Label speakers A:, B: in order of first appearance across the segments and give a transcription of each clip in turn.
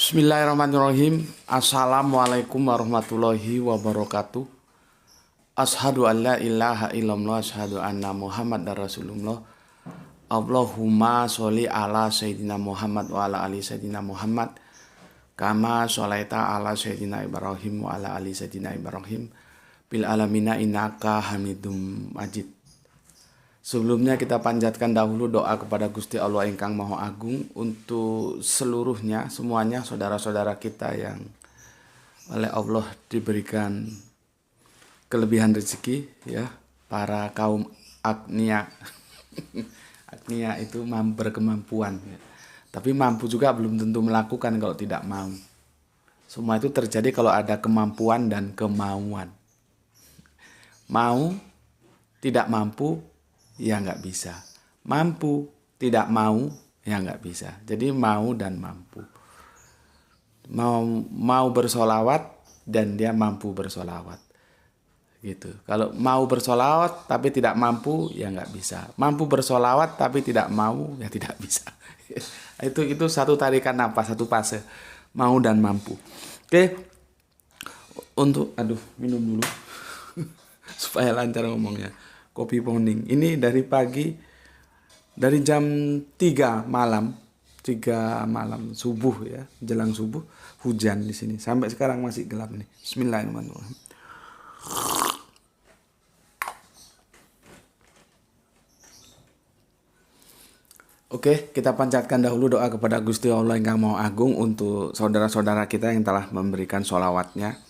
A: Bismillahirrahmanirrahim. Assalamualaikum warahmatullahi wabarakatuh. Ashadu an la ilaha illallah, ashadu anna Muhammad dan Rasulullah. Allahumma sholli ala Sayyidina Muhammad wa ala ali Sayyidina Muhammad, kama sholaita ala Sayyidina Ibrahim wa ala ali Sayyidina Ibrahim bil alamina innaka hamidum majid. Sebelumnya kita panjatkan dahulu doa kepada Gusti Allah Ingkang Maha Agung untuk seluruhnya, semuanya saudara-saudara kita yang oleh Allah diberikan kelebihan rezeki, ya, para kaum agnia. Agnia itu berkemampuan, ya. Tapi mampu juga belum tentu melakukan kalau tidak mau. Semua itu terjadi kalau ada kemampuan dan kemauan. Mau, tidak mampu, ya nggak bisa. Mampu, tidak mau, ya nggak bisa. Jadi mau dan mampu. Mau bersolawat dan dia mampu bersolawat. Gitu. Kalau mau bersolawat tapi tidak mampu, ya nggak bisa. Mampu bersolawat tapi tidak mau, ya tidak bisa. Itu satu tarikan napas, satu fase. Mau dan mampu. Oke. Untuk, minum dulu. Supaya lancar ngomongnya. Kopi Pounding. Ini dari pagi, dari jam 3 malam subuh, ya, jelang subuh, hujan di sini. Sampai sekarang masih gelap nih. Bismillahirrahmanirrahim. Oke, kita panjatkan dahulu doa kepada Gusti Allah Ingkang Maha Agung untuk saudara-saudara kita yang telah memberikan sholawatnya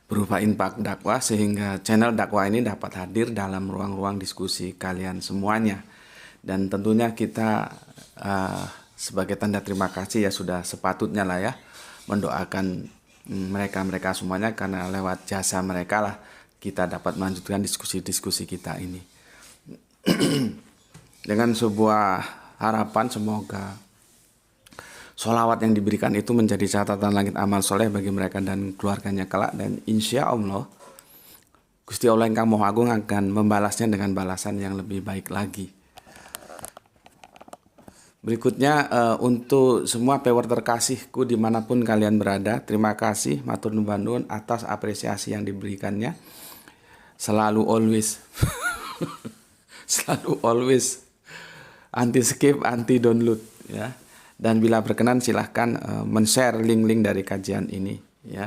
A: berupa infak dakwah, sehingga channel dakwah ini dapat hadir dalam ruang-ruang diskusi kalian semuanya. Dan tentunya kita sebagai tanda terima kasih, ya sudah sepatutnya lah, ya, mendoakan mereka semuanya, karena lewat jasa mereka lah kita dapat melanjutkan diskusi-diskusi kita ini. Dengan sebuah harapan, semoga sholawat yang diberikan itu menjadi catatan langit amal soleh bagi mereka dan keluarganya kelak, dan insya Allah Gusti Allah Ingkang Maha Agung akan membalasnya dengan balasan yang lebih baik lagi. Berikutnya untuk semua pewer terkasihku dimanapun kalian berada, terima kasih matur nuwun atas apresiasi yang diberikannya. Selalu always selalu always anti skip, anti download, ya. Dan bila berkenan silahkan men-share link-link dari kajian ini, ya.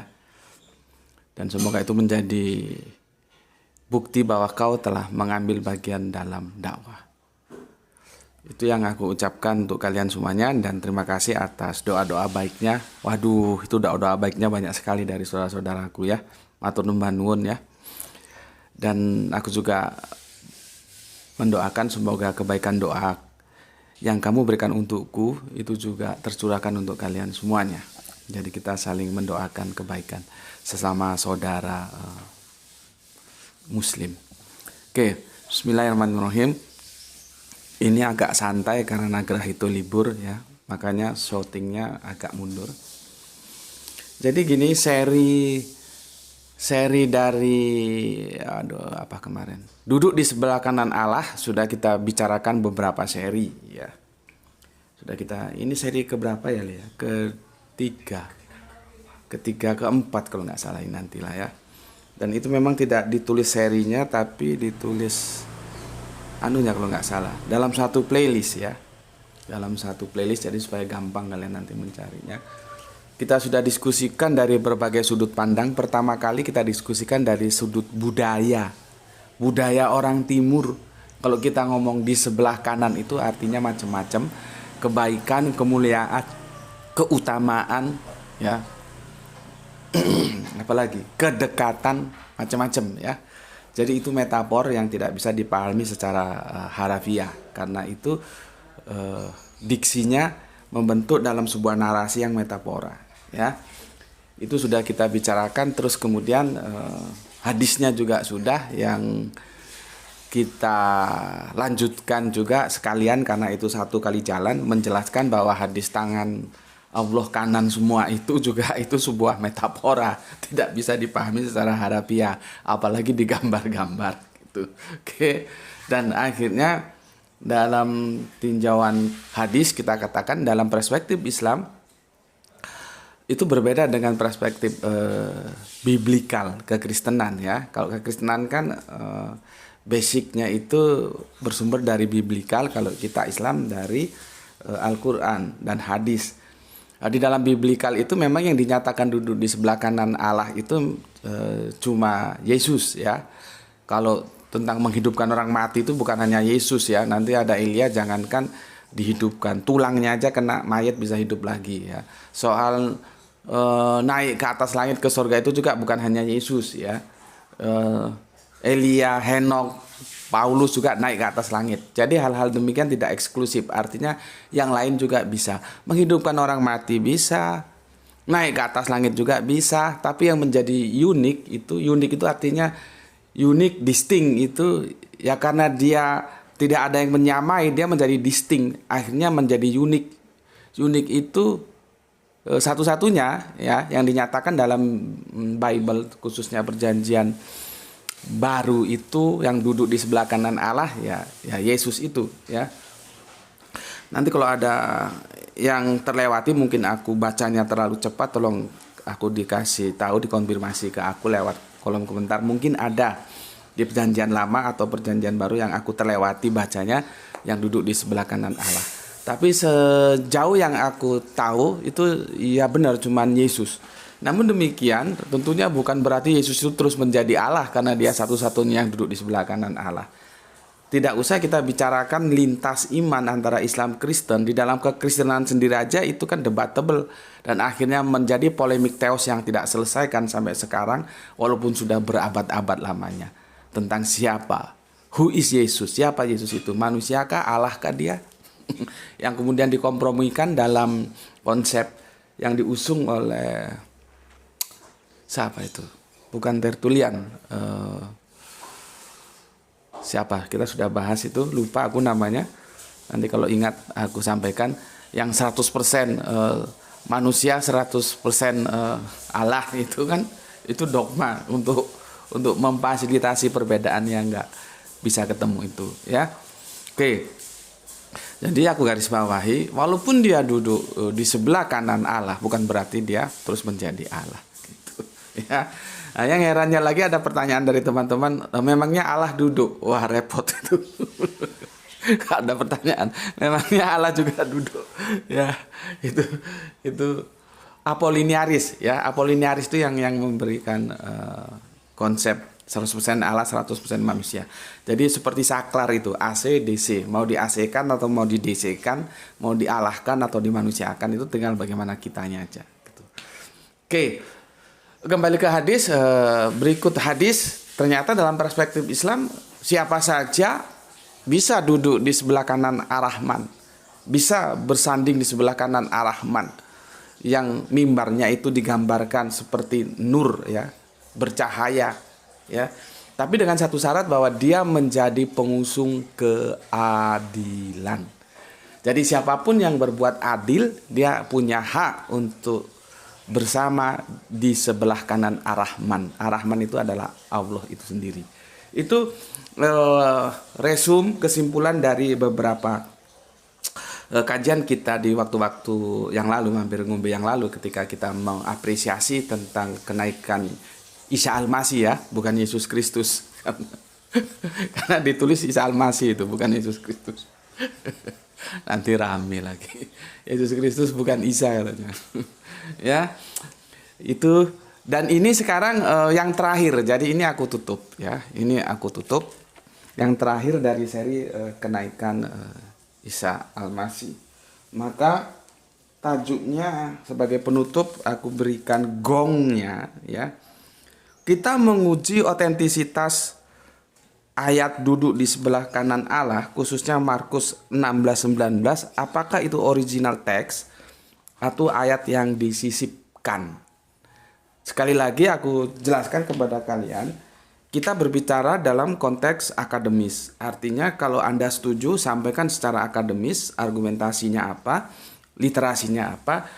A: Dan semoga itu menjadi bukti bahwa kau telah mengambil bagian dalam dakwah. Itu yang aku ucapkan untuk kalian semuanya, dan terima kasih atas doa-doa baiknya. Waduh, itu doa-doa baiknya banyak sekali dari saudara-saudaraku, ya. Matur nuwun, ya. Dan aku juga mendoakan semoga kebaikan doa yang kamu berikan untukku itu juga tercurahkan untuk kalian semuanya. Jadi kita saling mendoakan kebaikan sesama saudara muslim. Oke, bismillahirrahmanirrahim. Ini agak santai karena Nagrah itu libur, ya. Makanya shootingnya agak mundur. Jadi gini, seri dari kemarin duduk di sebelah kanan Allah sudah kita bicarakan beberapa seri, ya. Sudah kita, ini seri keberapa ya, ketiga keempat kalau nggak salah ini nantilah, ya. Dan itu memang tidak ditulis serinya tapi ditulis anunya kalau nggak salah dalam satu playlist, ya, dalam satu playlist, jadi supaya gampang kalian nanti mencarinya. Kita sudah diskusikan dari berbagai sudut pandang. Pertama kali kita diskusikan dari sudut budaya orang timur. Kalau kita ngomong di sebelah kanan itu artinya macam-macam, kebaikan, kemuliaan, keutamaan, ya. Apalagi kedekatan, macam-macam, ya. Jadi itu metafor yang tidak bisa dipahami secara harafiah, karena itu diksinya membentuk dalam sebuah narasi yang metafora, ya. Itu sudah kita bicarakan. Terus kemudian hadisnya juga sudah yang kita lanjutkan juga sekalian, karena itu satu kali jalan, menjelaskan bahwa hadis tangan Allah kanan semua itu juga itu sebuah metafora, tidak bisa dipahami secara harafiah, apalagi digambar-gambar gitu. Oke. Dan akhirnya dalam tinjauan hadis kita katakan dalam perspektif Islam itu berbeda dengan perspektif biblikal kekristenan ya. Kalau kekristenan kan basicnya itu bersumber dari biblikal, kalau kita Islam dari Al-Quran dan hadis. Di dalam biblikal itu memang yang dinyatakan duduk di sebelah kanan Allah itu cuma Yesus ya. Kalau tentang menghidupkan orang mati itu bukan hanya Yesus ya. Nanti ada Elia, jangankan dihidupkan, tulangnya aja kena mayat bisa hidup lagi ya. Soal naik ke atas langit ke surga itu juga bukan hanya Yesus ya. Elia, Henok, Paulus juga naik ke atas langit. Jadi hal-hal demikian tidak eksklusif. Artinya yang lain juga bisa. Menghidupkan orang mati bisa, naik ke atas langit juga bisa. Tapi yang menjadi unik itu artinya unik, distinct itu ya, karena dia tidak ada yang menyamai, dia menjadi distinct. Akhirnya menjadi unik. Unik itu satu-satunya ya yang dinyatakan dalam Bible, khususnya perjanjian baru itu yang duduk di sebelah kanan Allah ya Yesus itu ya. Nanti kalau ada yang terlewati mungkin aku bacanya terlalu cepat, tolong aku dikasih tahu, dikonfirmasi ke aku lewat kolom komentar. Mungkin ada di perjanjian lama atau perjanjian baru yang aku terlewati bacanya yang duduk di sebelah kanan Allah. Tapi sejauh yang aku tahu itu ya benar cuman Yesus. Namun demikian tentunya bukan berarti Yesus itu terus menjadi Allah karena dia satu-satunya yang duduk di sebelah kanan Allah. Tidak usah kita bicarakan lintas iman antara Islam Kristen. Di dalam kekristenan sendiri aja itu kan debatable, dan akhirnya menjadi polemik teos yang tidak selesaikan sampai sekarang walaupun sudah berabad-abad lamanya. Tentang siapa, who is Yesus, siapa Yesus itu, manusiakah, Allahkah dia? Yang kemudian dikompromikan dalam konsep yang diusung oleh siapa itu? Bukan Tertullian. Siapa? Kita sudah bahas itu, lupa aku namanya. Nanti kalau ingat aku sampaikan. Yang 100% manusia, 100% Allah itu kan, itu dogma untuk memfasilitasi perbedaan yang nggak bisa ketemu itu ya. Oke. Jadi aku garis bawahi, walaupun dia duduk di sebelah kanan Allah bukan berarti dia terus menjadi Allah gitu ya. Nah, yang herannya lagi ada pertanyaan dari teman-teman, memangnya Allah duduk? Wah, repot itu. Ada pertanyaan, memangnya Allah juga duduk? Ya, itu apoliniaris ya. Apoliniaris itu yang memberikan konsep 100% Allah, 100% manusia. Jadi seperti saklar itu, AC, DC. Mau di AC-kan atau mau di DC-kan, mau dialahkan atau dimanusiakan, itu tinggal bagaimana kitanya aja gitu. Oke. Kembali ke hadis, berikut hadis. Ternyata dalam perspektif Islam, siapa saja bisa duduk di sebelah kanan Ar-Rahman, bisa bersanding di sebelah kanan Ar-Rahman, yang mimbarnya itu digambarkan seperti nur ya, bercahaya ya. Tapi dengan satu syarat, bahwa dia menjadi pengusung keadilan. Jadi siapapun yang berbuat adil, dia punya hak untuk bersama di sebelah kanan Ar-Rahman. Ar-Rahman itu adalah Allah itu sendiri. Itu resum kesimpulan dari beberapa kajian kita di waktu-waktu yang lalu, hampir ngombe yang lalu, ketika kita mengapresiasi tentang kenaikan Isa Al-Masih ya, bukan Yesus Kristus. Karena ditulis Isa Al-Masih itu, bukan Yesus Kristus. Nanti rame lagi. Yesus Kristus bukan Isa katanya. Ya, itu. Dan ini sekarang yang terakhir. Jadi ini aku tutup ya. Ini aku tutup yang terakhir dari seri kenaikan Isa Al-Masih. Maka tajuknya sebagai penutup aku berikan gongnya ya. Kita menguji otentisitas ayat duduk di sebelah kanan Allah, khususnya Markus 16:19, apakah itu original text atau ayat yang disisipkan. Sekali lagi aku jelaskan kepada kalian, kita berbicara dalam konteks akademis. Artinya kalau Anda setuju, sampaikan secara akademis, argumentasinya apa, literasinya apa.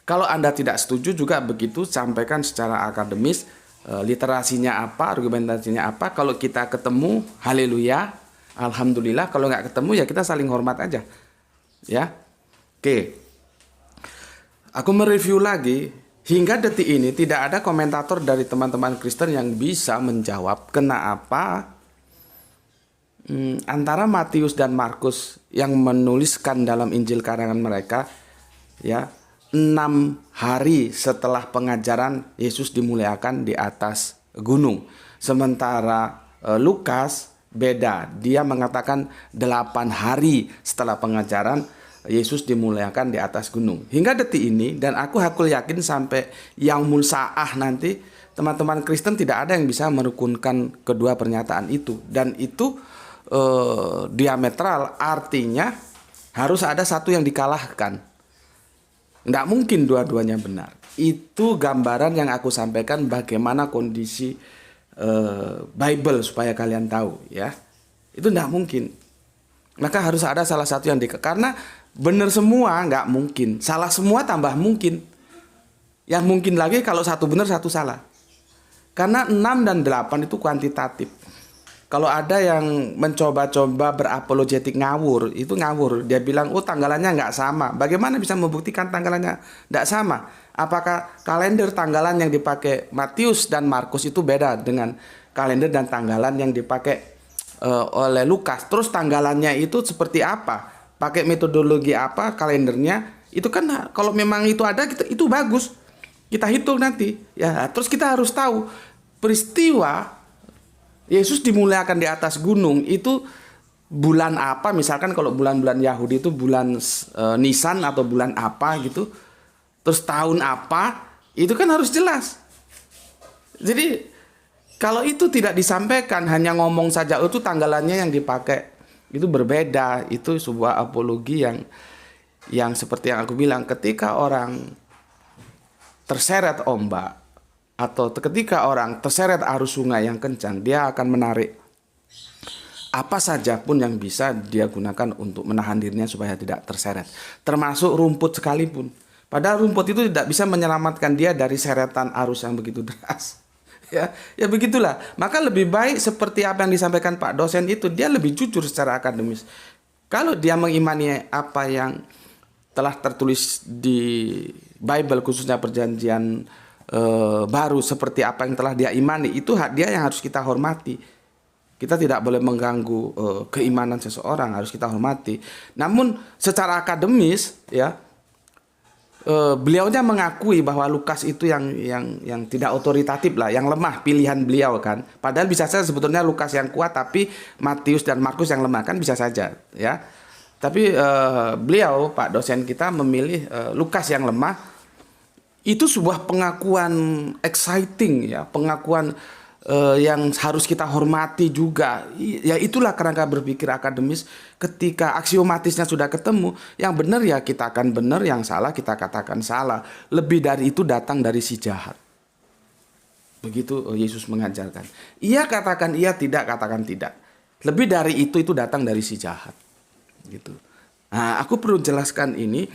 A: Kalau Anda tidak setuju juga begitu, sampaikan secara akademis, literasinya apa, argumentasinya apa. Kalau kita ketemu, haleluya, alhamdulillah. Kalau nggak ketemu ya kita saling hormat aja ya. Oke, aku mereview lagi Hingga detik ini tidak ada komentator dari teman-teman Kristen yang bisa menjawab kenapa antara Matius dan Markus yang menuliskan dalam Injil karangan mereka, ya, 6 hari setelah pengajaran Yesus dimuliakan di atas gunung. Sementara Lukas beda, dia mengatakan 8 hari setelah pengajaran Yesus dimuliakan di atas gunung. Hingga detik ini, dan aku yakin sampai yaumul sa'ah nanti, teman-teman Kristen tidak ada yang bisa merukunkan kedua pernyataan itu. Dan itu diametral, artinya harus ada satu yang dikalahkan. Nggak mungkin dua-duanya benar. Itu gambaran yang aku sampaikan bagaimana kondisi Bible supaya kalian tahu, ya. Itu nggak mungkin. Maka harus ada salah satu yang karena benar semua nggak mungkin, salah semua tambah mungkin. Yang mungkin lagi kalau satu benar satu salah. Karena 6 dan 8 itu kuantitatif. Kalau ada yang mencoba-coba berapologetik ngawur, itu ngawur. Dia bilang, oh tanggalannya nggak sama. Bagaimana bisa membuktikan tanggalannya nggak sama? Apakah kalender tanggalan yang dipakai Matius dan Markus itu beda dengan kalender dan tanggalan yang dipakai oleh Lukas? Terus tanggalannya itu seperti apa? Pakai metodologi apa kalendernya? Itu kan kalau memang itu ada, itu bagus. Kita hitung nanti. Ya, terus kita harus tahu peristiwa Yesus dimuliakan di atas gunung itu bulan apa, misalkan kalau bulan-bulan Yahudi itu bulan Nisan atau bulan apa gitu, terus tahun apa, itu kan harus jelas. Jadi kalau itu tidak disampaikan, hanya ngomong saja itu tanggalannya yang dipakai itu berbeda, itu sebuah apologi yang seperti yang aku bilang, ketika orang terseret ombak atau ketika orang terseret arus sungai yang kencang, dia akan menarik apa saja pun yang bisa dia gunakan untuk menahan dirinya supaya tidak terseret, termasuk rumput sekalipun. Padahal rumput itu tidak bisa menyelamatkan dia dari seretan arus yang begitu deras. Ya begitulah. Maka lebih baik seperti apa yang disampaikan Pak dosen itu, dia lebih jujur secara akademis. Kalau dia mengimani apa yang telah tertulis di Bible, khususnya perjanjian baru, seperti apa yang telah dia imani, itu hak dia yang harus kita hormati. Kita tidak boleh mengganggu keimanan seseorang, harus kita hormati. Namun secara akademis, ya, beliaunya mengakui bahwa Lukas itu yang tidak otoritatif lah, yang lemah pilihan beliau kan. Padahal bisa saja sebetulnya Lukas yang kuat, tapi Matius dan Markus yang lemah, kan bisa saja, ya. Tapi beliau, Pak dosen kita, memilih Lukas yang lemah. Itu sebuah pengakuan exciting, ya, pengakuan yang harus kita hormati juga. Ya itulah kerangka berpikir akademis. Ketika aksiomatisnya sudah ketemu, yang benar ya kita akan benar, yang salah kita katakan salah. Lebih dari itu datang dari si jahat. Begitu Yesus mengajarkan. Iya katakan iya, tidak katakan tidak. Lebih dari itu datang dari si jahat. Gitu. Nah, aku perlu jelaskan ini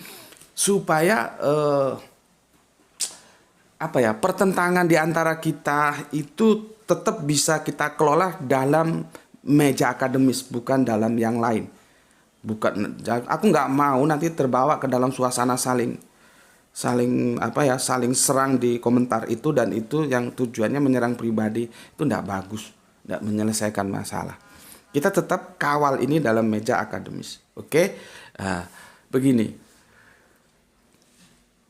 A: supaya pertentangan di antara kita itu tetap bisa kita kelola dalam meja akademis, bukan dalam yang lain. Aku nggak mau nanti terbawa ke dalam suasana saling serang di komentar itu, dan itu yang tujuannya menyerang pribadi, itu nggak bagus, nggak menyelesaikan masalah. Kita tetap kawal ini dalam meja akademis, oke? Begini.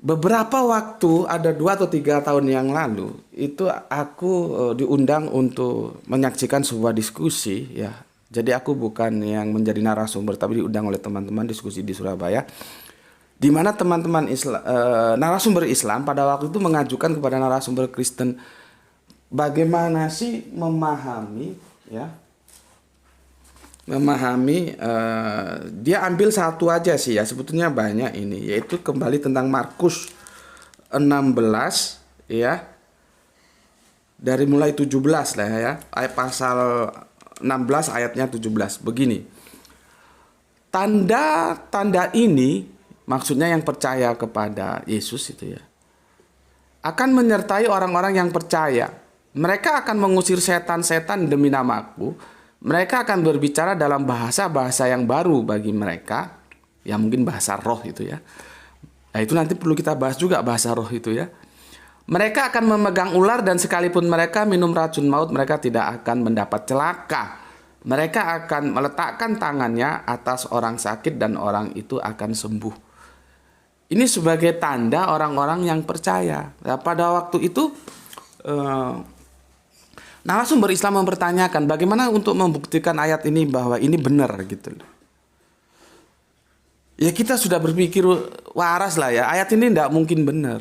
A: Beberapa waktu, ada 2 atau 3 tahun yang lalu, itu aku diundang untuk menyaksikan sebuah diskusi, ya. Jadi aku bukan yang menjadi narasumber, tapi diundang oleh teman-teman diskusi di Surabaya, di mana teman-teman narasumber Islam pada waktu itu mengajukan kepada narasumber Kristen, bagaimana sih memahami, ya, dia ambil satu aja sih, ya, sebetulnya banyak ini, yaitu kembali tentang Markus 16, ya, dari mulai 17 lah, ya, ayat pasal 16 ayatnya 17 begini. Tanda-tanda ini, maksudnya yang percaya kepada Yesus itu, ya, akan menyertai orang-orang yang percaya. Mereka akan mengusir setan-setan demi namaku. Mereka akan berbicara dalam bahasa-bahasa yang baru bagi mereka, ya, mungkin bahasa roh itu, ya. Nah, itu nanti perlu kita bahas juga bahasa roh itu, ya. Mereka akan memegang ular dan sekalipun mereka minum racun maut, mereka tidak akan mendapat celaka. Mereka akan meletakkan tangannya atas orang sakit dan orang itu akan sembuh. Ini sebagai tanda orang-orang yang percaya. Nah, pada waktu itu narasumber Islam mempertanyakan bagaimana untuk membuktikan ayat ini bahwa ini benar gitu. Ya kita sudah berpikir waras lah ya, ayat ini tidak mungkin benar.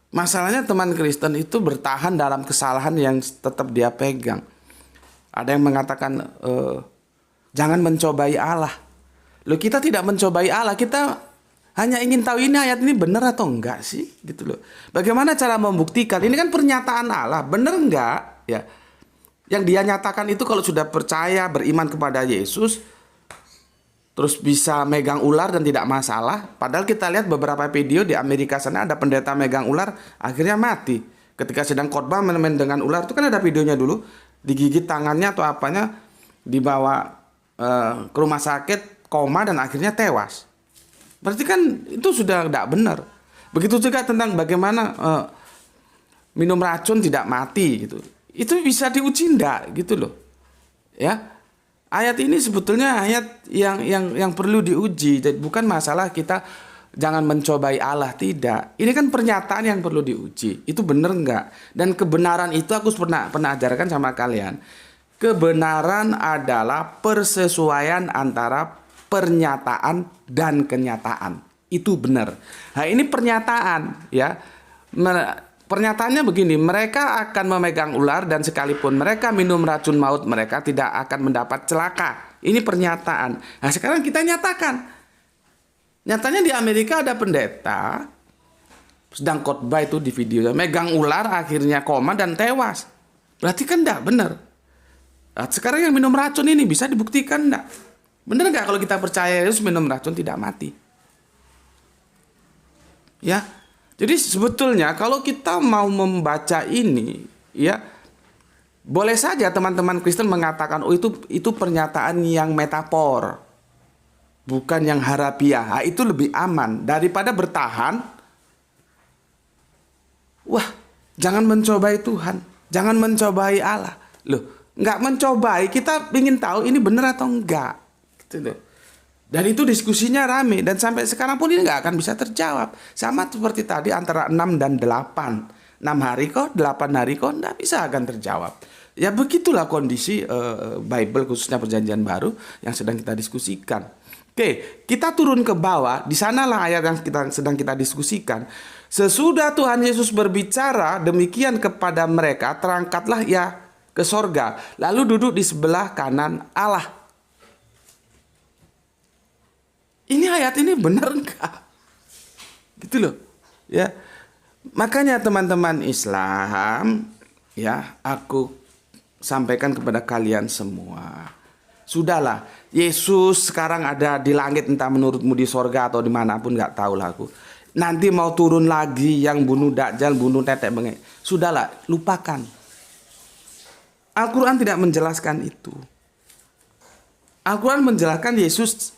A: Masalahnya teman Kristen itu bertahan dalam kesalahan yang tetap dia pegang. Ada yang mengatakan jangan mencobai Allah. Loh, kita tidak mencobai Allah, kita hanya ingin tahu ini ayat ini benar atau enggak sih, gitu loh. Bagaimana cara membuktikan? Ini kan pernyataan Allah, benar enggak? Ya, yang dia nyatakan itu kalau sudah percaya beriman kepada Yesus, terus bisa megang ular dan tidak masalah. Padahal kita lihat beberapa video di Amerika sana ada pendeta megang ular, akhirnya mati. Ketika sedang khotbah main-main dengan ular, itu kan ada videonya dulu, digigit tangannya atau apanya, dibawa ke rumah sakit, koma dan akhirnya tewas. Berarti kan itu sudah tidak benar. Begitu juga tentang bagaimana minum racun tidak mati gitu. Itu bisa diuji enggak gitu loh. Ya. Ayat ini sebetulnya ayat yang perlu diuji. Jadi bukan masalah kita jangan mencobai Allah, tidak. Ini kan pernyataan yang perlu diuji. Itu benar enggak? Dan kebenaran itu aku pernah ajarkan sama kalian. Kebenaran adalah persesuaian antara pernyataan dan kenyataan. Itu benar. Nah, ini pernyataan ya. Pernyataannya begini, mereka akan memegang ular dan sekalipun mereka minum racun maut, mereka tidak akan mendapat celaka. Ini pernyataan. Nah, sekarang kita nyatakan. Nyatanya di Amerika ada pendeta sedang khotbah itu di videonya, megang ular akhirnya koma dan tewas. Berarti kan enggak benar. Nah, sekarang yang minum racun ini bisa dibuktikan enggak? Benar nggak kalau kita percaya Yesus minum racun tidak mati? Ya, jadi sebetulnya kalau kita mau membaca ini, ya boleh saja teman-teman Kristen mengatakan, oh itu pernyataan yang metafor, bukan yang harafiah. Nah, itu lebih aman daripada bertahan. Wah, jangan mencobai Tuhan, jangan mencobai Allah. Loh, nggak mencobai, kita ingin tahu ini benar atau enggak. Dan itu diskusinya rame dan sampai sekarang pun ini nggak akan bisa terjawab. Sama seperti tadi antara 6 dan 8. 6 hari kok, 8 hari kok, nggak bisa akan terjawab. Ya begitulah kondisi Bible khususnya Perjanjian Baru yang sedang kita diskusikan. Oke, kita turun ke bawah. Di sanalah ayat yang sedang kita diskusikan. Sesudah Tuhan Yesus berbicara demikian kepada mereka, terangkatlah ia ke sorga, lalu duduk di sebelah kanan Allah. Ini ayat ini benar enggak? Gitu loh. Ya. Makanya teman-teman Islam, ya, aku sampaikan kepada kalian semua. Sudahlah, Yesus sekarang ada di langit, entah menurutmu di sorga atau dimanapun, nggak tahu lah aku. Nanti mau turun lagi yang bunuh Dajjal, bunuh tetek bengek. Sudahlah, lupakan. Al-Quran tidak menjelaskan itu. Al-Quran menjelaskan Yesus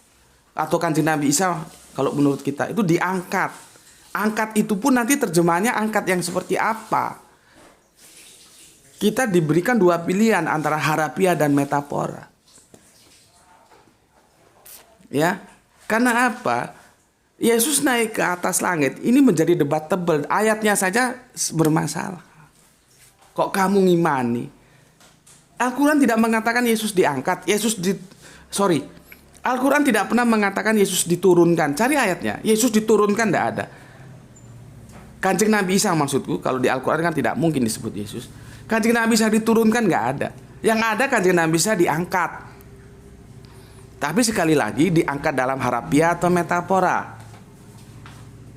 A: atau Kanjeng Nabi Isa kalau menurut kita itu diangkat. Angkat itu pun nanti terjemahannya angkat yang seperti apa. Kita diberikan dua pilihan antara harafiah dan metafora. Ya, karena apa? Yesus naik ke atas langit ini menjadi debat tebal. Ayatnya saja bermasalah. Kok kamu ngimani? Al-Quran tidak mengatakan Yesus diangkat. Al-Quran tidak pernah mengatakan Yesus diturunkan. Cari ayatnya. Yesus diturunkan tidak ada. Kanjeng Nabi Isa maksudku. Kalau di Al-Quran kan tidak mungkin disebut Yesus. Kanjeng Nabi Isa diturunkan nggak ada. Yang ada Kanjeng Nabi Isa diangkat. Tapi sekali lagi diangkat dalam harafiah atau metafora.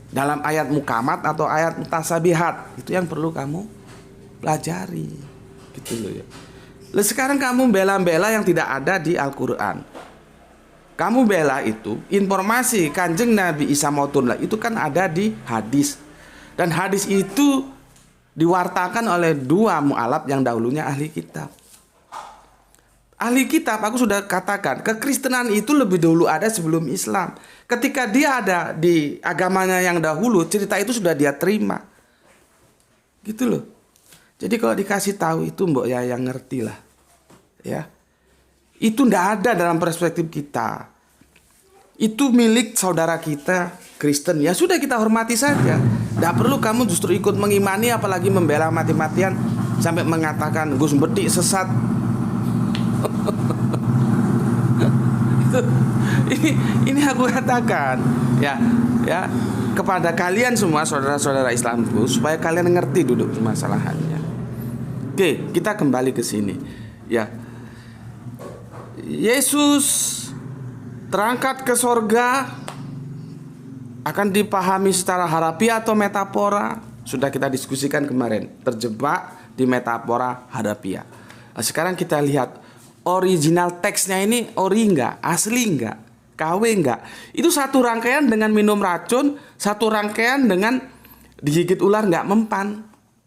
A: Dalam ayat mukamat atau ayat mutasabihat. Itu yang perlu kamu pelajari. Gitu loh ya. Lalu sekarang kamu bela-bela yang tidak ada di Al-Quran. Kamu bela itu informasi Kanjeng Nabi Isa mau turun itu kan ada di hadis. Dan hadis itu diwartakan oleh dua mu'alaf yang dahulunya ahli kitab. Ahli kitab, aku sudah katakan, kekristenan itu lebih dulu ada sebelum Islam. Ketika dia ada di agamanya yang dahulu, cerita itu sudah dia terima. Gitu loh. Jadi kalau dikasih tahu itu mbok ya yang ngerti lah. Ya. Itu ndak ada dalam perspektif kita. Itu milik saudara kita Kristen. Ya sudah, kita hormati saja. Ndak perlu kamu justru ikut mengimani, apalagi membela mati-matian sampai mengatakan Gus Bedik sesat. ini aku katakan ya kepada kalian semua saudara-saudara Islamku, supaya kalian ngerti duduk masalahannya. Oke, kita kembali ke sini. Ya, Yesus terangkat ke sorga akan dipahami secara harafiah atau metafora. Sudah kita diskusikan kemarin, terjebak di metafora harafiah. Nah, sekarang kita lihat original teksnya ini ori enggak, asli enggak, KW enggak. Itu satu rangkaian dengan minum racun, satu rangkaian dengan digigit ular enggak mempan.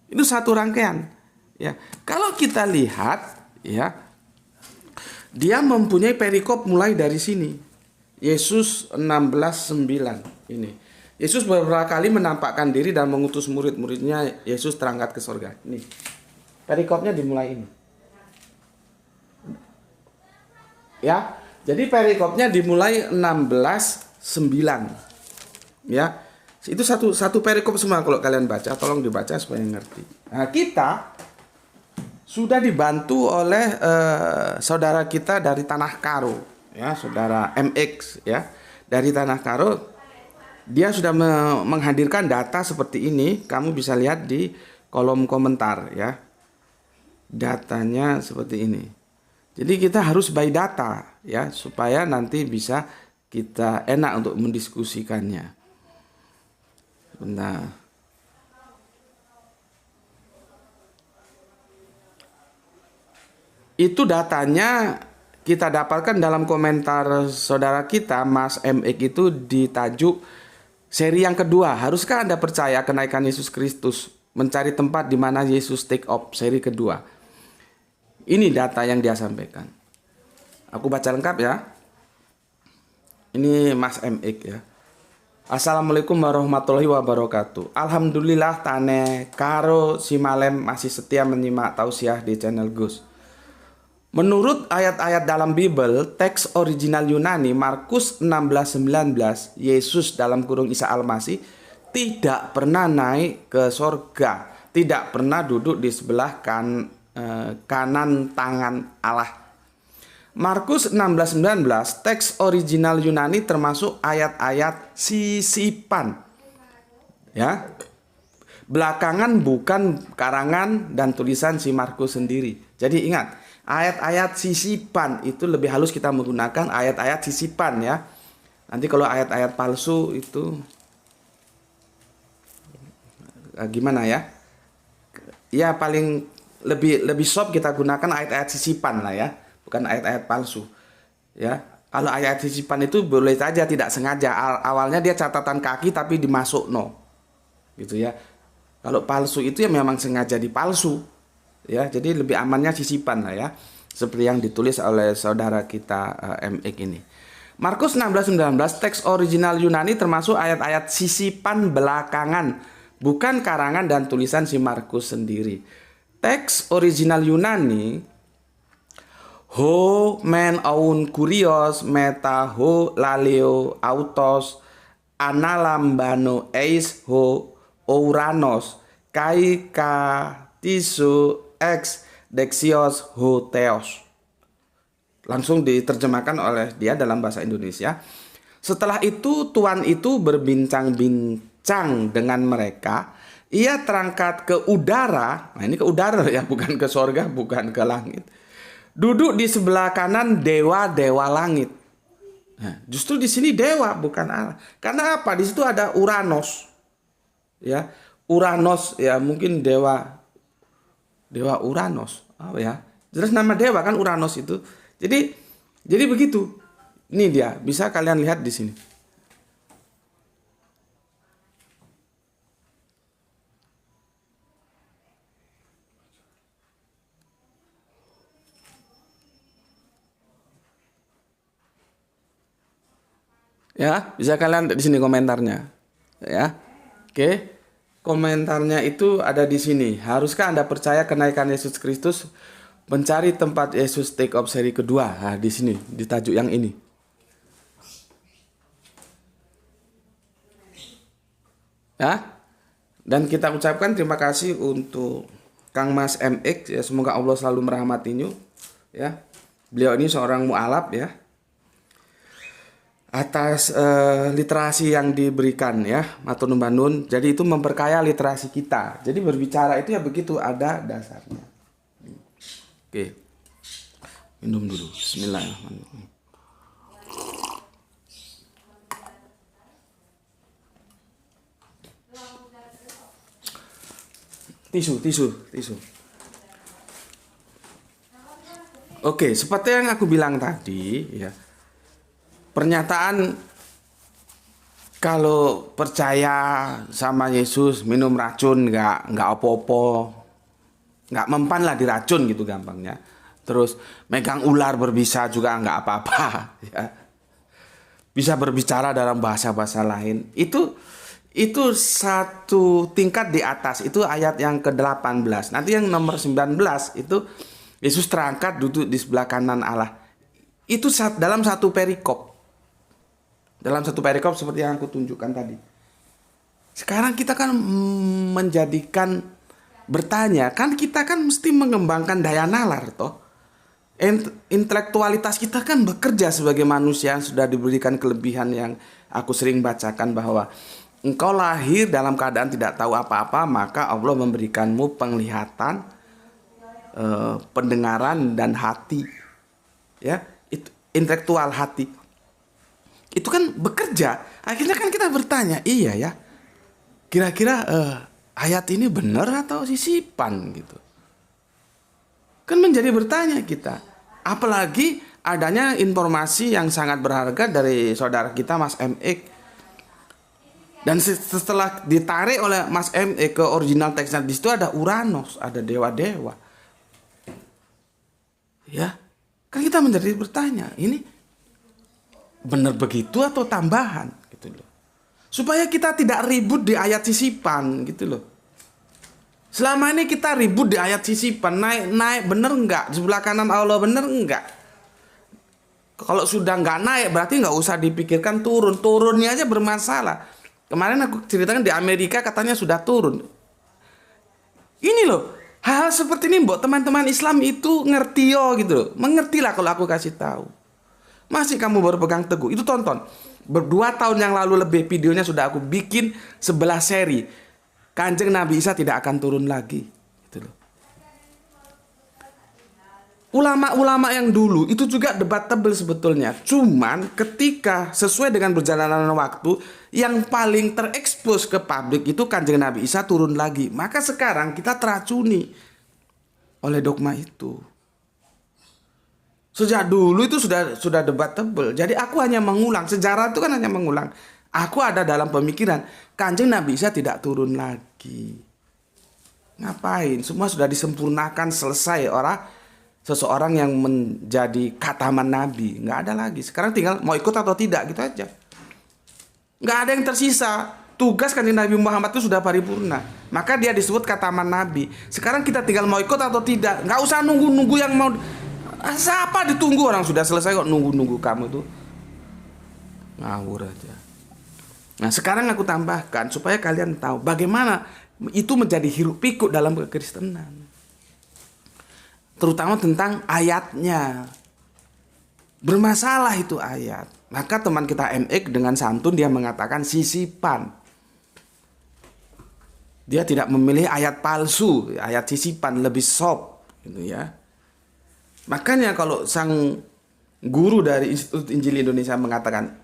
A: Itu satu rangkaian. Ya, kalau kita lihat ya, dia mempunyai perikop mulai dari sini. Yesus 16:9 ini. Yesus beberapa kali menampakkan diri dan mengutus murid-muridnya. Yesus terangkat ke sorga. Ini perikopnya dimulai ini. Ya, jadi perikopnya dimulai 16:9. Ya, itu satu perikop semua. Kalau kalian baca, tolong dibaca supaya ngerti. Nah, kita sudah dibantu oleh saudara kita dari Tanah Karo, ya, saudara MX, ya, dari Tanah Karo. Dia sudah menghadirkan data seperti ini. Kamu bisa lihat di kolom komentar, ya. Datanya seperti ini. Jadi kita harus by data, ya, supaya nanti bisa kita enak untuk mendiskusikannya. Bentar. Itu datanya kita dapatkan dalam komentar saudara kita Mas MX itu di tajuk seri yang kedua. Haruskah Anda percaya kenaikan Yesus Kristus? Mencari tempat di mana Yesus take off, seri kedua. Ini data yang dia sampaikan. Aku baca lengkap ya. Ini Mas MX ya. Assalamualaikum warahmatullahi wabarakatuh. Alhamdulillah Tane Karo Simalem masih setia menyimak tausiah di channel Gus. Menurut ayat-ayat dalam Bible, teks original Yunani Markus 16:19, Yesus dalam kurung Isa Al-Masih tidak pernah naik ke sorga, tidak pernah duduk di sebelah kanan tangan Allah. Markus 16:19, teks original Yunani termasuk ayat-ayat sisipan. Ya. Belakangan bukan karangan dan tulisan si Markus sendiri. Jadi ingat, ayat-ayat sisipan itu lebih halus kita menggunakan ayat-ayat sisipan ya. Nanti kalau ayat-ayat palsu itu gimana ya? Ya paling lebih soft kita gunakan ayat-ayat sisipan lah ya, bukan ayat-ayat palsu. Ya, kalau ayat sisipan itu boleh saja tidak sengaja. Awalnya dia catatan kaki tapi dimasuk no, gitu ya. Kalau palsu itu ya memang sengaja dipalsu. Ya, jadi lebih amannya sisipan lah ya. Seperti yang ditulis oleh saudara kita MX ini. Markus 16:19, teks original Yunani termasuk ayat-ayat sisipan belakangan, bukan karangan dan tulisan si Markus sendiri. Teks original Yunani ho men aun kurios meta ho laleo autos analambano eis ho ouranos kai ka tisu ex dexios ho theos. Langsung diterjemahkan oleh dia dalam bahasa Indonesia. Setelah itu tuan itu berbincang-bincang dengan mereka. Ia terangkat ke udara. Nah ini ke udara ya, bukan ke sorga, bukan ke langit. Duduk di sebelah kanan dewa-dewa langit. Nah, justru di sini dewa bukan Allah. Karena apa? Di situ ada Uranos. Ya, Uranos ya mungkin dewa Uranos. Oh ya, jelas nama dewa kan Uranos itu. Jadi begitu. Ini dia, bisa kalian lihat di sini. Ya, bisa kalian di sini komentarnya. Ya. Oke. Komentarnya itu ada di sini. Haruskah Anda percaya kenaikan Yesus Kristus? Mencari tempat Yesus take off seri kedua. Nah, di sini, di tajuk yang ini. Ya. Dan kita ucapkan terima kasih untuk Kang Mas MX ya, semoga Allah selalu merahmatinya ya. Beliau ini seorang mualaf ya. Atas literasi yang diberikan ya, matur nuwun. Jadi itu memperkaya literasi kita. Jadi berbicara itu ya begitu, ada dasarnya. Oke. Minum dulu. Bismillahirrahmanirrahim. Tisu. Oke, seperti yang aku bilang tadi ya. Pernyataan kalau percaya sama Yesus minum racun nggak apa-apa, nggak mempan lah diracun gitu gampangnya. Terus megang ular berbisa juga nggak apa-apa ya. Bisa berbicara dalam bahasa-bahasa lain. Itu satu tingkat di atas. Itu ayat yang ke-18. Nanti yang nomor 19 itu Yesus terangkat duduk di sebelah kanan Allah. Itu dalam satu perikop. Dalam satu perikop seperti yang aku tunjukkan tadi. Sekarang kita kan menjadikan bertanya, kan kita kan mesti mengembangkan daya nalar toh. Intelektualitas kita kan bekerja sebagai manusia yang sudah diberikan kelebihan yang aku sering bacakan bahwa engkau lahir dalam keadaan tidak tahu apa-apa, maka Allah memberikanmu penglihatan, pendengaran dan hati. Ya, itu intelektual hati. Itu kan bekerja. Akhirnya kan kita bertanya, iya ya. Kira-kira ayat ini benar atau sisipan gitu. Kan menjadi bertanya kita. Apalagi adanya informasi yang sangat berharga dari saudara kita Mas MX. Dan setelah ditarik oleh Mas ME ke original teksnya, di situ ada Uranus, ada dewa-dewa. Ya, kan kita menjadi bertanya, ini benar begitu atau tambahan gitu loh. Supaya kita tidak ribut di ayat sisipan gitu loh. Selama ini kita ribut di ayat sisipan, naik bener enggak? Di sebelah kanan Allah bener enggak? Kalau sudah enggak naik berarti enggak usah dipikirkan turun. Turunnya aja bermasalah. Kemarin aku ceritakan di Amerika katanya sudah turun. Ini loh, hal seperti ini buat teman-teman Islam itu ngerti gitu loh. Mengertilah kalau aku kasih tahu. Masih kamu baru pegang teguh, itu tonton. 2 tahun yang lalu lebih videonya sudah aku bikin 11 seri. Kanjeng Nabi Isa tidak akan turun lagi. Gitu loh. Ulama-ulama yang dulu itu juga debatable sebetulnya. Cuman ketika sesuai dengan berjalanan waktu, yang paling terekspos ke publik itu Kanjeng Nabi Isa turun lagi. Maka sekarang kita teracuni oleh dogma itu. Sejak dulu itu sudah debatable. Jadi aku hanya mengulang. Sejarah itu kan hanya mengulang. Aku ada dalam pemikiran Kanjeng Nabi Isa tidak turun lagi. Ngapain? Semua sudah disempurnakan, selesai. Seseorang yang menjadi khataman Nabi. Nggak ada lagi. Sekarang tinggal mau ikut atau tidak gitu aja. Nggak ada yang tersisa. Tugas Kanjeng Nabi Muhammad itu sudah paripurna. Maka dia disebut khataman Nabi. Sekarang kita tinggal mau ikut atau tidak. Nggak usah nunggu-nunggu yang mau. Siapa ditunggu, orang sudah selesai kok nunggu-nunggu kamu tuh. Ngawur aja. Nah sekarang aku tambahkan supaya kalian tahu bagaimana itu menjadi hiruk pikuk dalam kekristenan. Terutama tentang ayatnya. Bermasalah itu ayat. Maka teman kita MX dengan santun dia mengatakan sisipan. Dia tidak memilih ayat palsu, ayat sisipan lebih soft gitu ya. Makanya kalau sang guru dari Institut Injil Indonesia mengatakan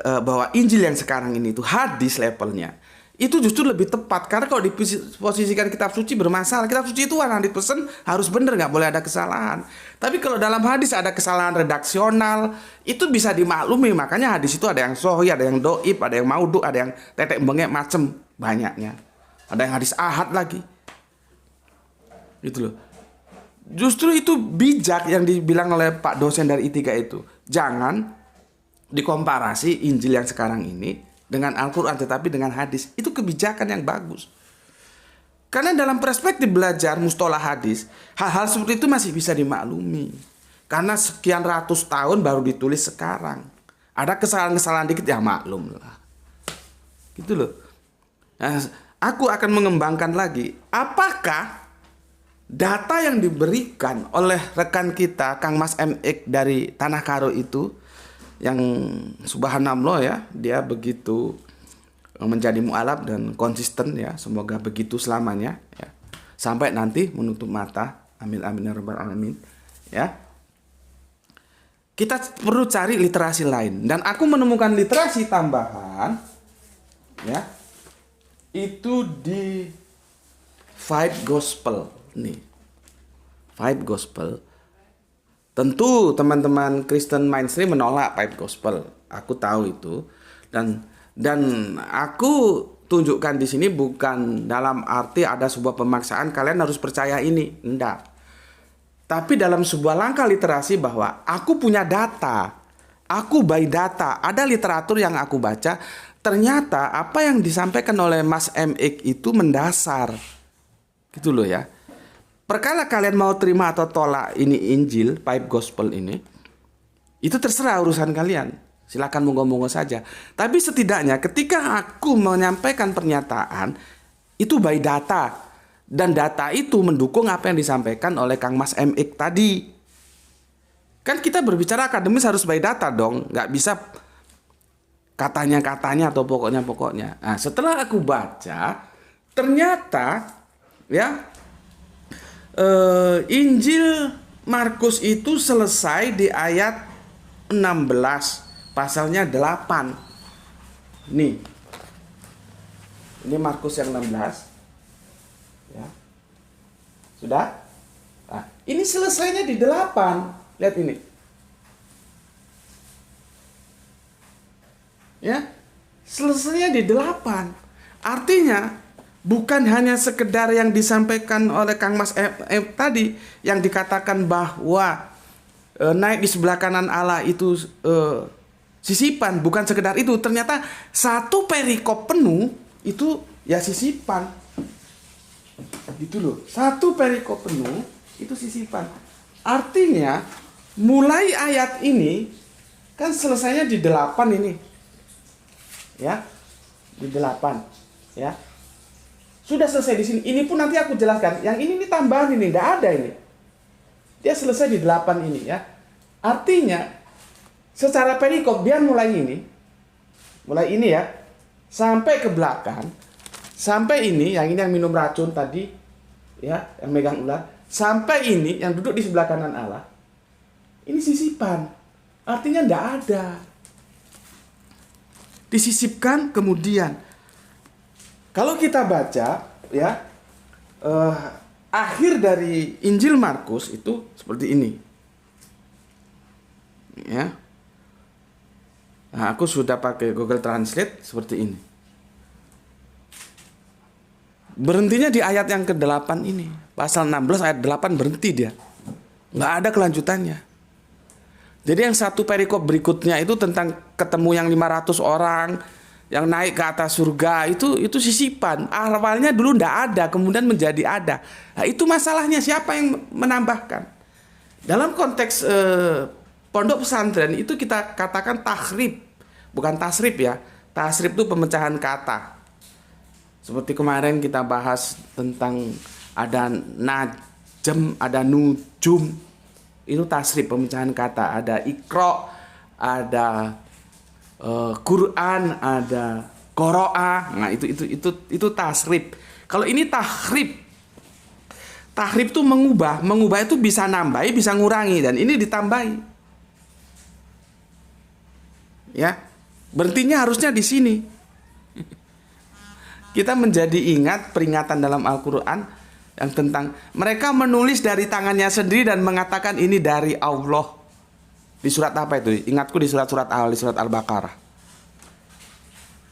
A: bahwa Injil yang sekarang ini itu hadis levelnya, itu justru lebih tepat. Karena kalau diposisikan kitab suci bermasalah. Kitab suci itu 100% harus benar, nggak boleh ada kesalahan. Tapi kalau dalam hadis ada kesalahan redaksional, itu bisa dimaklumi. Makanya hadis itu ada yang sahih, ada yang doib, ada yang maudhu, ada yang tetek bengek, macem banyaknya. Ada yang hadis ahad lagi. Gitu loh. Justru itu bijak yang dibilang oleh Pak dosen dari I3 itu. Jangan dikomparasi Injil yang sekarang ini dengan Al-Quran, tetapi dengan hadis, itu kebijakan yang bagus. Karena dalam perspektif belajar mustolah hadis, hal-hal seperti itu masih bisa dimaklumi. Karena sekian ratus tahun baru ditulis sekarang. Ada kesalahan-kesalahan dikit, ya maklum lah. Gitu loh. Nah, aku akan mengembangkan lagi. Apakah data yang diberikan oleh rekan kita, Kang Mas MX dari Tanah Karo itu, yang subhanallah ya, dia begitu menjadi mu'alaf dan konsisten ya, semoga begitu selamanya ya, sampai nanti menutup mata, amin amin ya rabbal alamin ya. Kita perlu cari literasi lain, dan aku menemukan literasi tambahan ya, itu di Five Gospel nih. Five Gospel, tentu teman-teman Kristen mainstream menolak Five Gospel, aku tahu itu, dan aku tunjukkan di sini bukan dalam arti ada sebuah pemaksaan kalian harus percaya ini, enggak. Tapi dalam sebuah langkah literasi bahwa aku punya data, aku by data, ada literatur yang aku baca, ternyata apa yang disampaikan oleh Mas MX itu mendasar. Gitu loh ya. Perkara kalian mau terima atau tolak ini Injil, Five Gospel ini, itu terserah urusan kalian. Silakan monggo-monggo saja. Tapi setidaknya ketika aku menyampaikan pernyataan, itu by data. Dan data itu mendukung apa yang disampaikan oleh Kang Mas MX tadi. Kan kita berbicara akademis harus by data dong. Nggak bisa katanya-katanya atau pokoknya-pokoknya. Nah, setelah aku baca, ternyata ya, Injil Markus itu selesai di ayat 16. Pasalnya 8. Nih. Ini Markus yang 16. Ya. Sudah? Nah, ini selesainya di 8. Lihat ini. Ya. Selesainya di 8. Artinya bukan hanya sekedar yang disampaikan oleh Kang Mas tadi, yang dikatakan bahwa naik di sebelah kanan Allah itu sisipan, bukan sekedar itu. Ternyata satu perikop penuh itu ya sisipan. Gitu loh. Satu perikop penuh itu sisipan. Artinya mulai ayat ini kan selesainya di 8 ini. Ya. Di 8, ya. Sudah selesai di sini. Ini pun nanti aku jelaskan. Yang ini tambahan ini, enggak ada ini. Dia selesai di 8 ini ya. Artinya secara perikop dia mulai ini ya, sampai ke belakang, sampai ini yang minum racun tadi ya, yang megang ular, sampai ini yang duduk di sebelah kanan Allah. Ini sisipan. Artinya enggak ada. Disisipkan kemudian. Kalau kita baca ya, akhir dari Injil Markus itu seperti ini. Ya. Nah, aku sudah pakai Google Translate seperti ini. Berhentinya di ayat yang ke-8 ini. Pasal 16 ayat 8 berhenti dia. Nggak ada kelanjutannya. Jadi yang satu perikop berikutnya itu tentang ketemu yang 500 orang yang naik ke atas surga, itu sisipan. Awalnya dulu nggak ada, kemudian menjadi ada. Nah, itu masalahnya, siapa yang menambahkan? Dalam konteks pondok pesantren itu kita katakan tahrib, bukan tasrif ya. Tasrif itu pemecahan kata. Seperti kemarin kita bahas tentang ada najem, ada nujum. Itu tasrif, pemecahan kata. Ada ikro, ada Quran, ada qoro'ah. Nah, itu tasrif. Kalau ini tahrib. Tahrib itu mengubah itu bisa nambahi, bisa ngurangi, dan ini ditambahi. Ya, berhentinya harusnya di sini. Kita menjadi ingat peringatan dalam Al-Quran yang tentang mereka menulis dari tangannya sendiri dan mengatakan ini dari Allah. Di surat apa itu? Ingatku di surat awal, di surat Al-Baqarah.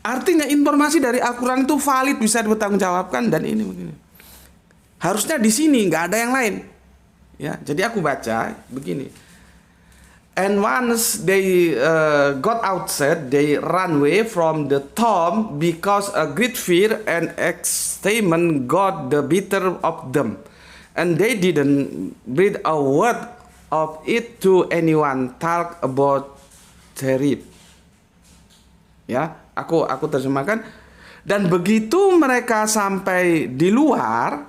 A: Artinya informasi dari Al-Quran itu valid, bisa dipertanggungjawabkan, dan ini begini. Harusnya di sini, nggak ada yang lain. Ya, jadi aku baca begini. And once they got outside, they ran away from the tomb because a great fear and excitement got the better of them. And they didn't breathe a word of it to anyone. Talk about terrible. Ya, aku terjemahkan. Dan begitu mereka sampai di luar,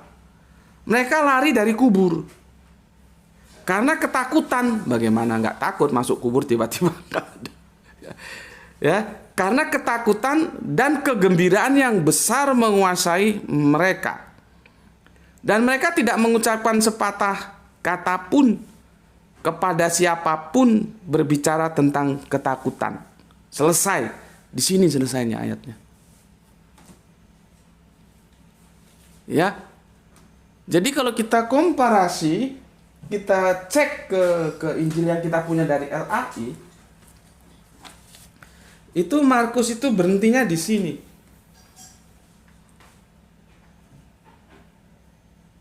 A: mereka lari dari kubur. Karena ketakutan. Bagaimana nggak takut masuk kubur tiba-tiba nggak ada. Ya, karena ketakutan dan kegembiraan yang besar menguasai mereka. Dan mereka tidak mengucapkan sepatah kata pun kepada siapapun berbicara tentang ketakutan. Selesai. Di sini selesainya ayatnya. Ya. Jadi kalau kita komparasi, kita cek ke Injil yang kita punya dari LAI, itu Markus itu berhentinya di sini.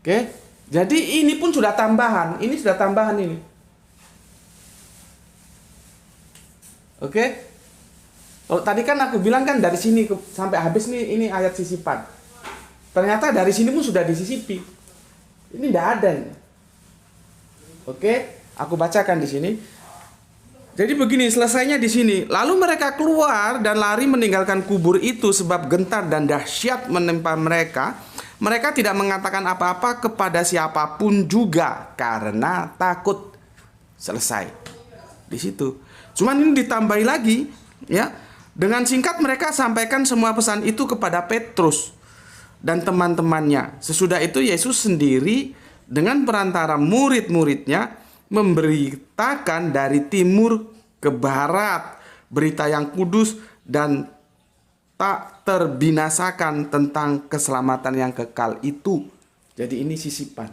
A: Oke, jadi ini pun sudah tambahan, ini sudah tambahan ini. Oke, kalau tadi kan aku bilang kan dari sini sampai habis nih ini ayat sisipan. Ternyata dari sini pun sudah disisipi. Ini tidak ada nih. Oke, aku bacakan di sini. Jadi begini, selesainya di sini. Lalu mereka keluar dan lari meninggalkan kubur itu sebab gentar dan dahsyat menimpa mereka. Mereka tidak mengatakan apa-apa kepada siapapun juga karena takut. Selesai. Di situ. Cuman ini ditambahi lagi, ya. Dengan singkat mereka sampaikan semua pesan itu kepada Petrus dan teman-temannya. Sesudah itu Yesus sendiri dengan perantara murid-muridnya memberitakan dari timur ke barat berita yang kudus dan tak terbinasakan tentang keselamatan yang kekal itu. Jadi ini sisipan.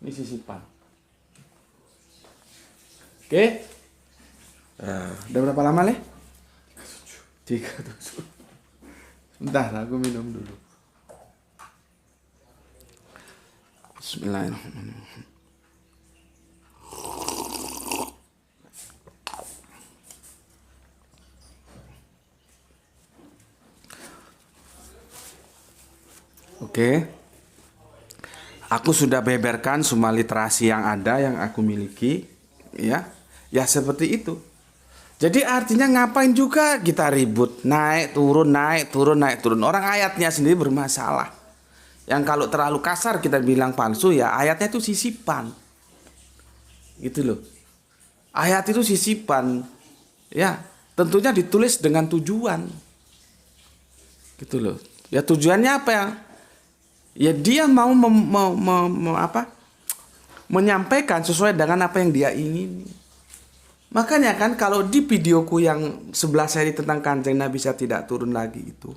A: Ini sisipan. Oke. Udah berapa lama, Le? 37. Bentar, aku minum dulu. Bismillahirrahmanirrahim. Oke. Aku sudah beberkan semua literasi yang ada yang aku miliki, ya. Ya seperti itu. Jadi artinya ngapain juga kita ribut, naik turun, naik turun, naik turun. Orang ayatnya sendiri bermasalah. Yang kalau terlalu kasar kita bilang palsu, ya ayatnya itu sisipan. Gitu loh. Ayat itu sisipan. Ya, tentunya ditulis dengan tujuan. Gitu loh. Ya tujuannya apa ya? Ya dia mau menyampaikan sesuai dengan apa yang dia ingini. Makanya kan kalau di videoku yang 11 seri tentang Kanjeng Nabi saya tidak turun lagi itu,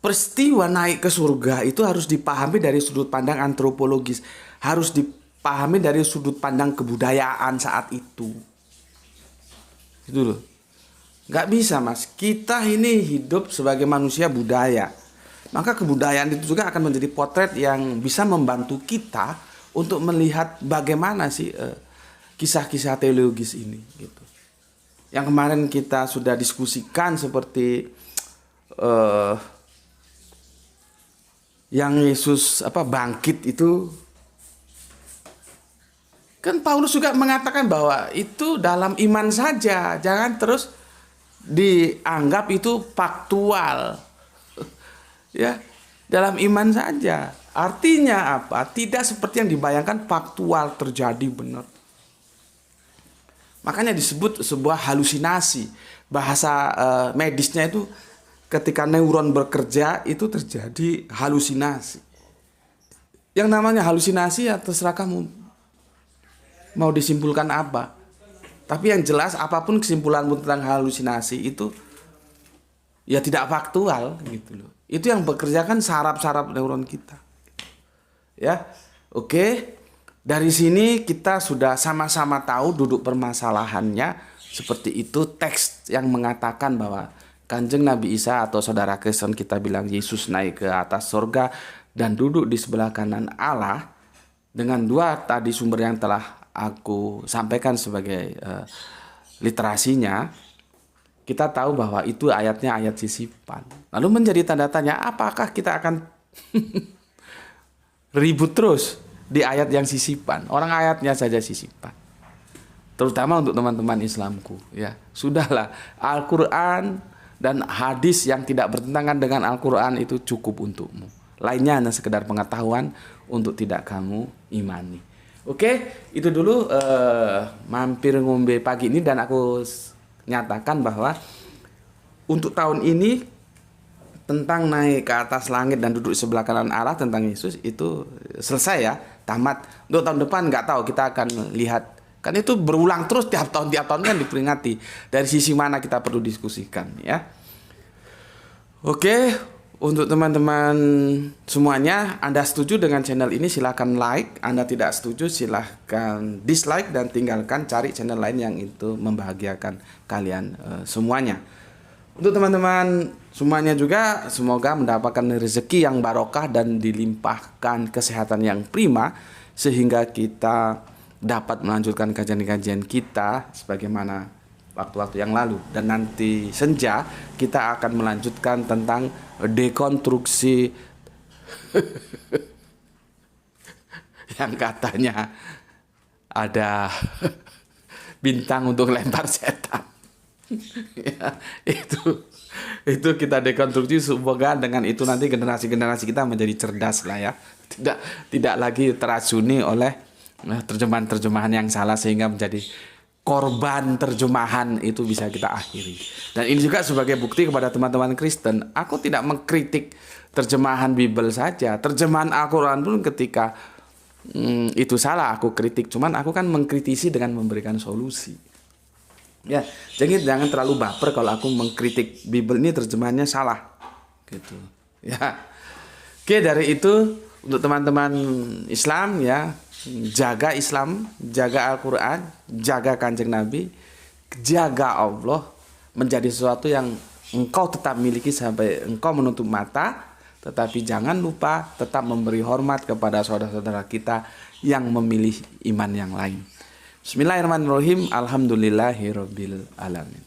A: peristiwa naik ke surga itu harus dipahami dari sudut pandang antropologis. Harus dipahami dari sudut pandang kebudayaan saat itu. Gitu loh. Gak bisa mas. Kita ini hidup sebagai manusia budaya. Maka kebudayaan itu juga akan menjadi potret yang bisa membantu kita untuk melihat bagaimana sih kisah-kisah teologis ini. Gitu. Yang kemarin kita sudah diskusikan seperti yang Yesus bangkit itu, kan Paulus juga mengatakan bahwa itu dalam iman saja, jangan terus dianggap itu faktual. Ya, dalam iman saja. Artinya apa? Tidak seperti yang dibayangkan faktual terjadi benar. Makanya disebut sebuah halusinasi. Bahasa medisnya itu ketika neuron bekerja itu terjadi halusinasi. Yang namanya halusinasi ya terserah kamu mau disimpulkan apa. Tapi yang jelas apapun kesimpulanmu tentang halusinasi itu ya tidak faktual gitu loh. Itu yang bekerja kan saraf-saraf neuron kita. Ya. Oke. Dari sini kita sudah sama-sama tahu duduk permasalahannya seperti itu, teks yang mengatakan bahwa Kanjeng Nabi Isa atau saudara Kristen kita bilang Yesus naik ke atas surga dan duduk di sebelah kanan Allah dengan dua tadi sumber yang telah aku sampaikan sebagai literasinya, kita tahu bahwa itu ayatnya ayat sisipan. Lalu menjadi tanda tanya, apakah kita akan ribut terus di ayat yang sisipan? Orang ayatnya saja sisipan. Terutama untuk teman-teman Islamku, ya. Sudahlah, Al-Qur'an dan hadis yang tidak bertentangan dengan Al-Qur'an itu cukup untukmu. Lainnya hanya sekedar pengetahuan untuk tidak kamu imani. Oke, itu dulu mampir ngombe pagi ini, dan aku nyatakan bahwa untuk tahun ini tentang naik ke atas langit dan duduk sebelah kanan Allah tentang Yesus itu selesai ya, tamat. Untuk tahun depan nggak tahu, kita akan lihat. Kan itu berulang terus tiap tahun kan diperingati. Dari sisi mana kita perlu diskusikan ya. Oke, untuk teman-teman semuanya, Anda setuju dengan channel ini silahkan like. Anda tidak setuju silahkan dislike dan tinggalkan, cari channel lain yang itu membahagiakan kalian semuanya. Untuk teman-teman semuanya juga semoga mendapatkan rezeki yang barokah dan dilimpahkan kesehatan yang prima, sehingga kita dapat melanjutkan kajian-kajian kita sebagaimana waktu-waktu yang lalu. Dan nanti senja kita akan melanjutkan tentang dekonstruksi yang katanya ada bintang untuk lempar setan. Ya, itu kita dekonstruksi, semoga dengan itu nanti generasi-generasi kita menjadi cerdas lah ya. Tidak lagi teracuni oleh terjemahan-terjemahan yang salah sehingga menjadi korban terjemahan. Itu bisa kita akhiri. Dan ini juga sebagai bukti kepada teman-teman Kristen, aku tidak mengkritik terjemahan Bible saja, terjemahan Al-Quran pun ketika itu salah aku kritik, cuman aku kan mengkritisi dengan memberikan solusi. Ya, jangan terlalu baper kalau aku mengkritik Bible ini terjemahannya salah gitu ya. Oke, dari itu untuk teman-teman Islam ya, jaga Islam, jaga Al-Quran, jaga Kanjeng Nabi, jaga Allah, menjadi sesuatu yang engkau tetap miliki sampai engkau menutup mata. Tetapi jangan lupa tetap memberi hormat kepada saudara-saudara kita yang memilih iman yang lain. Bismillahirrahmanirrahim. Alhamdulillahirabbil alamin.